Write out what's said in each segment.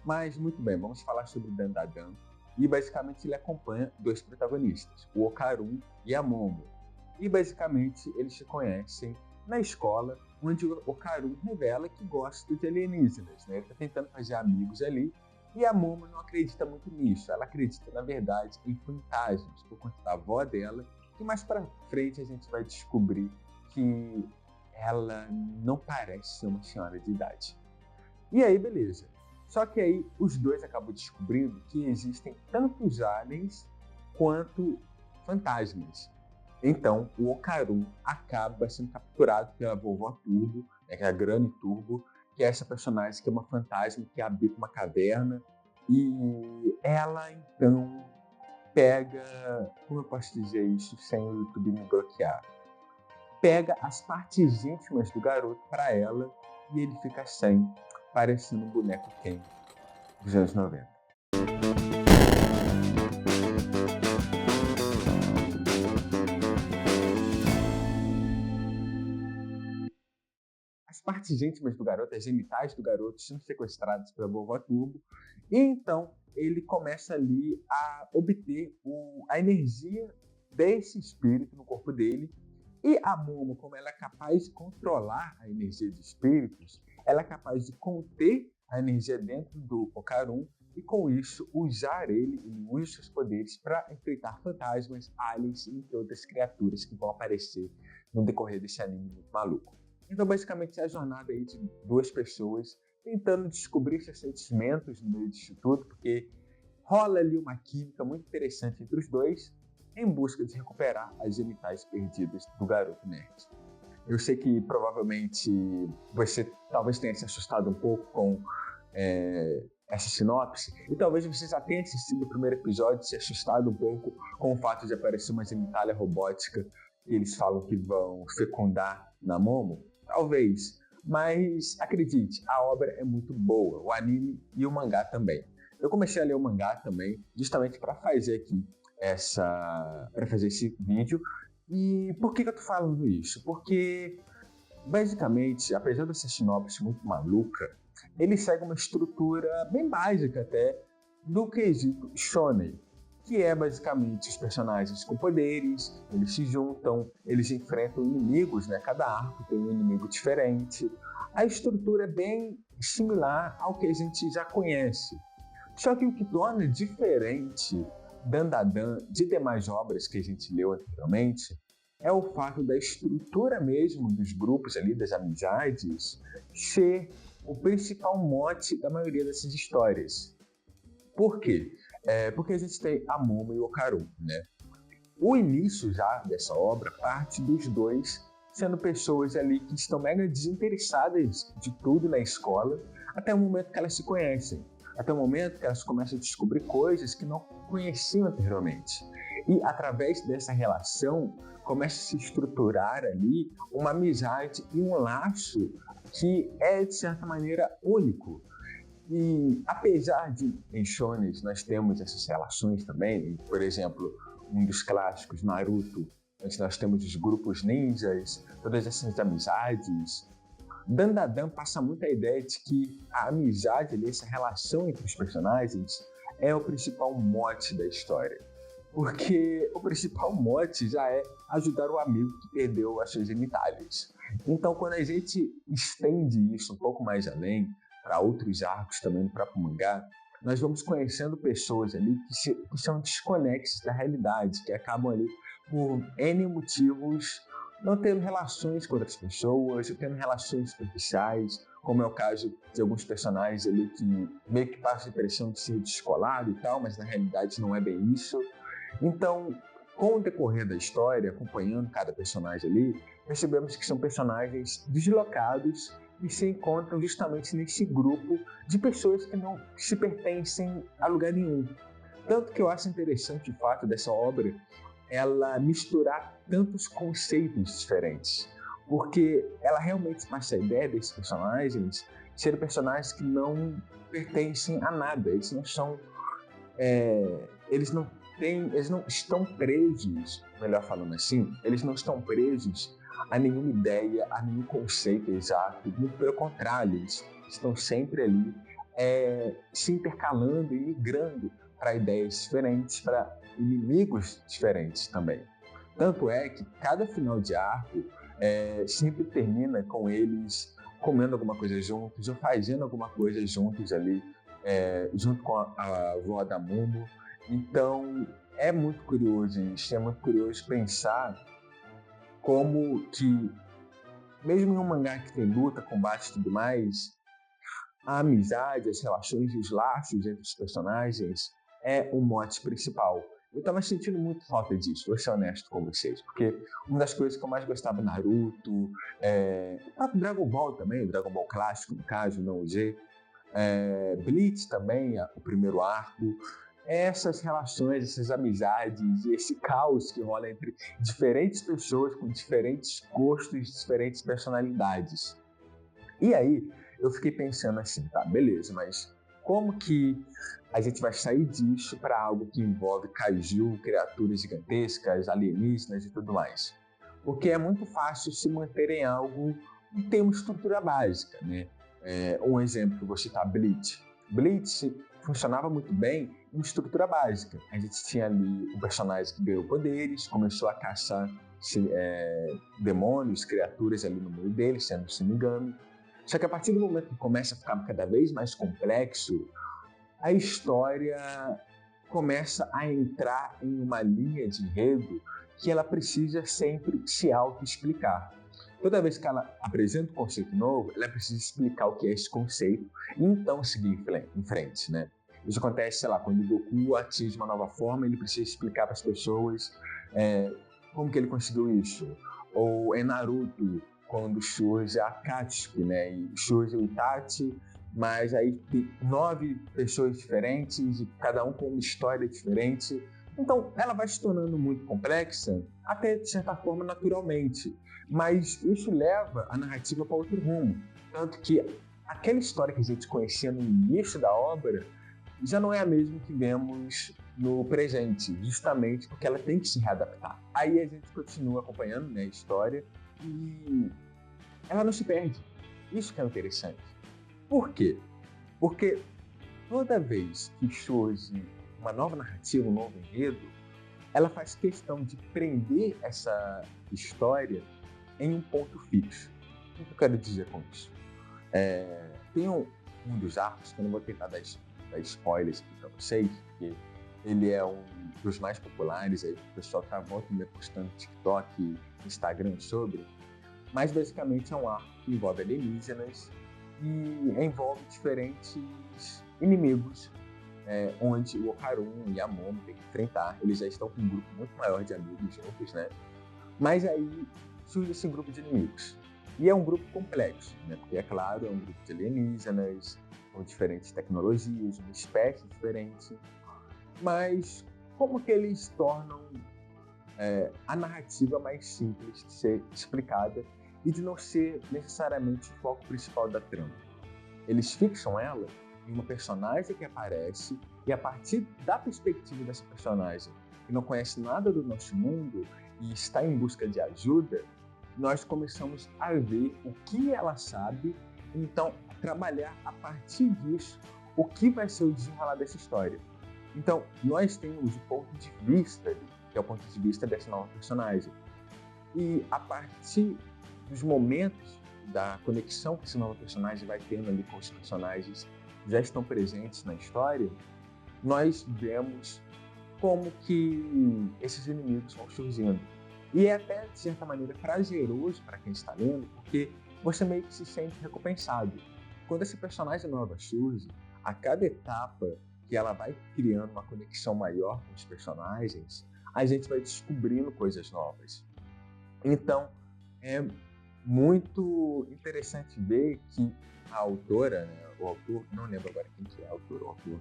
Mas muito bem, vamos falar sobre Dandadan. E basicamente ele acompanha dois protagonistas, o Okarun e a Momo. E basicamente eles se conhecem na escola, onde o Okarun revela que gosta de alienígenas, né? Ele está tentando fazer amigos ali, e a Momo não acredita muito nisso. Ela acredita, na verdade, em fantasmas, por conta da avó dela, que mais pra frente a gente vai descobrir que ela não parece ser uma senhora de idade. E aí, beleza. Só que aí os dois acabam descobrindo que existem tantos aliens quanto fantasmas. Então, o Okarun acaba sendo capturado pela vovó Turbo, né, que é a Granny Turbo, que é essa personagem que é uma fantasma que habita uma caverna. E ela, então, pega... Como eu posso dizer isso sem o YouTube me bloquear? Pega as partes íntimas do garoto para ela e ele fica sem, parecendo um boneco Ken dos anos 90. As partes íntimas do garoto, as genitais do garoto, são sequestradas pela vovó Turbo, e então ele começa ali a obter a energia desse espírito no corpo dele. E a Momo, como ela é capaz de controlar a energia de espíritos, ela é capaz de conter a energia dentro do Okarun e, com isso, usar ele e os seus poderes para enfrentar fantasmas, aliens e outras criaturas que vão aparecer no decorrer desse anime muito maluco. Então, basicamente, é a jornada aí de duas pessoas tentando descobrir seus sentimentos no meio disso tudo, porque rola ali uma química muito interessante entre os dois, em busca de recuperar as genitais perdidas do garoto nerd. Eu sei que provavelmente você talvez tenha se assustado um pouco com essa sinopse, e talvez você já tenha assistido o primeiro episódio e se assustado um pouco com o fato de aparecer uma genitália robótica que eles falam que vão fecundar na Momo. Talvez, mas acredite, a obra é muito boa, o anime e o mangá também. Eu comecei a ler o mangá também, justamente para fazer aqui para fazer esse vídeo. E por que eu tô falando isso? Porque, basicamente, apesar dessa sinopse muito maluca, ele segue uma estrutura bem básica até do quesito shonen, que é basicamente os personagens com poderes, eles se juntam, eles enfrentam inimigos, né? Cada arco tem um inimigo diferente. A estrutura é bem similar ao que a gente já conhece. Só que o que torna diferente Dandadan de demais obras que a gente leu anteriormente é o fato da estrutura mesmo dos grupos ali, das amizades, ser o principal mote da maioria dessas histórias. Por quê? Porque a gente tem a Momo e o Okarun, né? O início já dessa obra parte dos dois sendo pessoas ali que estão mega desinteressadas de tudo na escola, até o momento que elas se conhecem, até o momento que elas começam a descobrir coisas que não conheciam anteriormente. E através dessa relação começa a se estruturar ali uma amizade e um laço que é, de certa maneira, único. E apesar de em shonens nós temos essas relações também, por exemplo, um dos clássicos, Naruto, onde nós temos os grupos ninjas, todas essas amizades, Dandadan passa muito a ideia de que a amizade ali, essa relação entre os personagens, é o principal mote da história. Porque o principal mote já é ajudar o amigo que perdeu as suas genitálias. Então, quando a gente estende isso um pouco mais além, para outros arcos também no próprio mangá, nós vamos conhecendo pessoas ali que são desconexas da realidade, que acabam ali por N motivos não tendo relações com outras pessoas, ou tendo relações superficiais, como é o caso de alguns personagens ali que meio que passam a impressão de ser descolado e tal, mas na realidade não é bem isso. Então, com o decorrer da história, acompanhando cada personagem ali, percebemos que são personagens deslocados e se encontram justamente nesse grupo de pessoas que não se pertencem a lugar nenhum. Tanto que eu acho interessante o fato dessa obra ela misturar tantos conceitos diferentes, porque ela realmente passa a ideia desses personagens serem personagens que não pertencem a nada, eles não são, eles não estão presos, melhor falando assim, eles não estão presos a nenhuma ideia, a nenhum conceito exato, muito pelo contrário, eles estão sempre ali se intercalando e migrando para ideias diferentes, para inimigos diferentes também. Tanto é que cada final de arco sempre termina com eles comendo alguma coisa juntos ou fazendo alguma coisa juntos ali, junto com a avó da Momo. Então é muito curioso isso, é muito curioso pensar como que, mesmo em um mangá que tem luta, combate e tudo mais, a amizade, as relações e os laços entre os personagens é o mote principal. Eu tava sentindo muito falta disso, vou ser honesto com vocês, porque uma das coisas que eu mais gostava Naruto, o próprio Dragon Ball também, o Dragon Ball clássico, no caso, não o Z, Bleach também, o primeiro arco, essas relações, essas amizades, esse caos que rola entre diferentes pessoas com diferentes gostos, diferentes personalidades. E aí, eu fiquei pensando assim, tá, beleza, mas como que a gente vai sair disso para algo que envolve kaiju, criaturas gigantescas, alienígenas e tudo mais? Porque é muito fácil se manter em algo que tem uma estrutura básica, né? Um exemplo que eu vou citar, Bleach. Bleach funcionava muito bem em estrutura básica. A gente tinha ali um personagem que ganhou poderes, começou a caçar demônios, criaturas ali no meio dele, sendo Shinigami. Só que a partir do momento que começa a ficar cada vez mais complexo, a história começa a entrar em uma linha de enredo que ela precisa sempre se auto-explicar. Toda vez que ela apresenta um conceito novo, ela precisa explicar o que é esse conceito e então seguir em frente, né? Isso acontece, sei lá, quando o Goku atinge uma nova forma, ele precisa explicar para as pessoas como que ele conseguiu isso. Ou em Naruto, quando surge a Akatsuki, né? E surge o Itachi, mas aí tem 9 pessoas diferentes e cada um com uma história diferente. Então, ela vai se tornando muito complexa, até de certa forma naturalmente. Mas isso leva a narrativa para outro rumo. Tanto que aquela história que a gente conhecia no início da obra já não é a mesma que vemos no presente, justamente porque ela tem que se readaptar. Aí a gente continua acompanhando, né, a história e ela não se perde. Isso que é interessante. Por quê? Porque toda vez que surge uma nova narrativa, um novo enredo, ela faz questão de prender essa história em um ponto fixo. O que eu quero dizer com isso? Tem um dos arcos, que eu não vou tentar dar spoilers aqui para vocês, porque ele é um dos mais populares, aí o pessoal tá volta me postando no TikTok e Instagram sobre, mas basicamente é um arco que envolve alienígenas e envolve diferentes inimigos, onde o Okarun e a Momo têm que enfrentar. Eles já estão com um grupo muito maior de amigos juntos, né? Mas aí surge esse grupo de inimigos. E é um grupo complexo, né? Porque, é claro, é um grupo de alienígenas, com diferentes tecnologias, uma espécie diferente. Mas como que eles tornam a narrativa mais simples de ser explicada e de não ser necessariamente o foco principal da trama? Eles fixam ela em uma personagem que aparece e, a partir da perspectiva dessa personagem, que não conhece nada do nosso mundo e está em busca de ajuda, nós começamos a ver o que ela sabe e então trabalhar a partir disso o que vai ser o desenrolar dessa história. Então, nós temos o ponto de vista, que é o ponto de vista dessa nova personagem. E a partir dos momentos da conexão que esse novo personagem vai tendo ali com os personagens que já estão presentes na história, nós vemos como que esses inimigos vão surgindo. E é até, de certa maneira, prazeroso para quem está lendo, porque você meio que se sente recompensado. Quando esse personagem nova surge, a cada etapa que ela vai criando uma conexão maior com os personagens, a gente vai descobrindo coisas novas. Então, é muito interessante ver que a autora, né, o autor, não lembro agora quem que é a autora, o autor,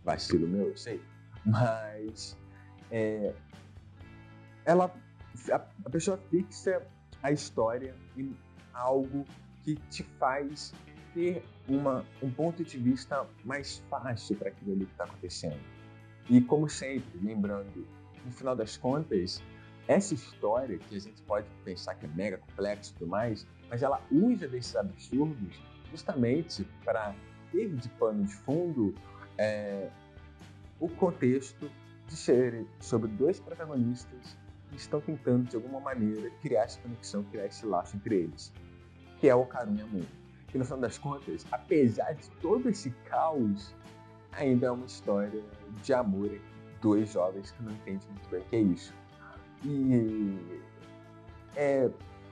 vacilo meu, eu sei, mas a pessoa fixa a história em algo que te faz ter um ponto de vista mais fácil para aquilo ali que está acontecendo. E como sempre, lembrando, no final das contas, essa história, que a gente pode pensar que é mega complexa e tudo mais, mas ela usa desses absurdos justamente para ter de pano de fundo o contexto de ser sobre dois protagonistas que estão tentando, de alguma maneira, criar essa conexão, criar esse laço entre eles, que é o Karun e a Moon. E no final das contas, apesar de todo esse caos, ainda é uma história de amor entre dois jovens que não entendem muito bem o que é isso. E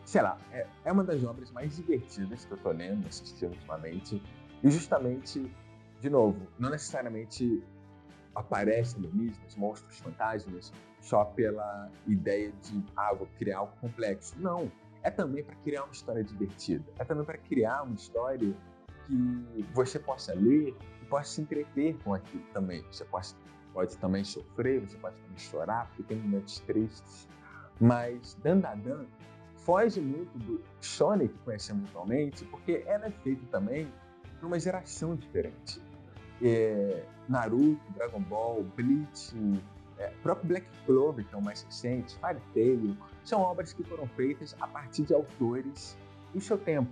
sei lá, é uma das obras mais divertidas que eu tô lendo, assistindo ultimamente. E justamente, de novo, não necessariamente aparecem alienígenas, monstros, fantasmas, só pela ideia de, vou criar algo complexo. Não. É também para criar uma história divertida. É também para criar uma história que você possa ler e possa se entreter com aquilo também. Você pode também sofrer, você pode também chorar, porque tem momentos tristes. Mas Dandadan foge muito do shonen que conhecemos atualmente, porque ela é feita também por uma geração diferente. Naruto, Dragon Ball, Bleach, próprio Black Clover, que é o mais recente, Fairy Tail, são obras que foram feitas a partir de autores do seu tempo.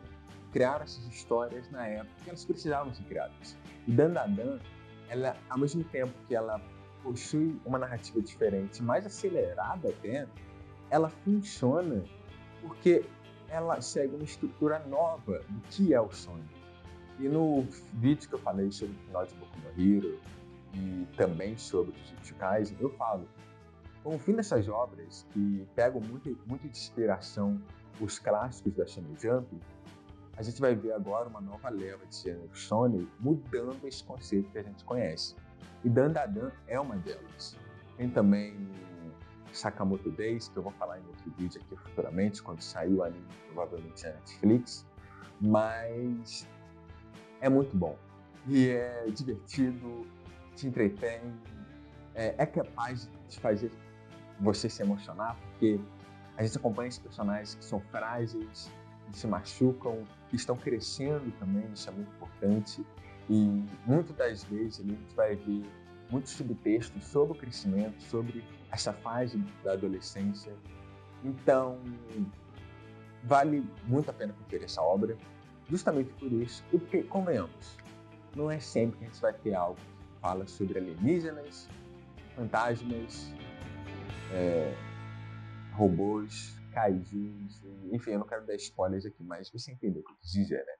Criaram essas histórias na época que elas precisavam ser criadas. E Dandadan, ela, ao mesmo tempo que ela possui uma narrativa diferente, mais acelerada até, ela funciona porque ela segue uma estrutura nova do que é o sonho. E no vídeo que eu falei sobre o final de Boku no Hero e também sobre Jujutsu Kaisen, eu falo, com o fim dessas obras que pegam muito de inspiração os clássicos da Shonen Jump, a gente vai ver agora uma nova leva de gênero shonen mudando esse conceito que a gente conhece. E Dandadan é uma delas. Tem também Sakamoto Days, que eu vou falar em outro vídeo aqui futuramente, quando sair o anime, provavelmente na Netflix, mas é muito bom. E é divertido, te entretém, é capaz de fazer você se emocionar, porque a gente acompanha esses personagens que são frágeis, que se machucam, que estão crescendo também, isso é muito importante. E muitas das vezes a gente vai ver muitos subtextos sobre o crescimento, sobre essa fase da adolescência. Então, vale muito a pena conferir essa obra, justamente por isso, e porque, convenhamos, não é sempre que a gente vai ter algo que fala sobre alienígenas, fantasmas, robôs, kaijus, enfim, eu não quero dar spoilers aqui, mas você entendeu o que eu quis dizer, né?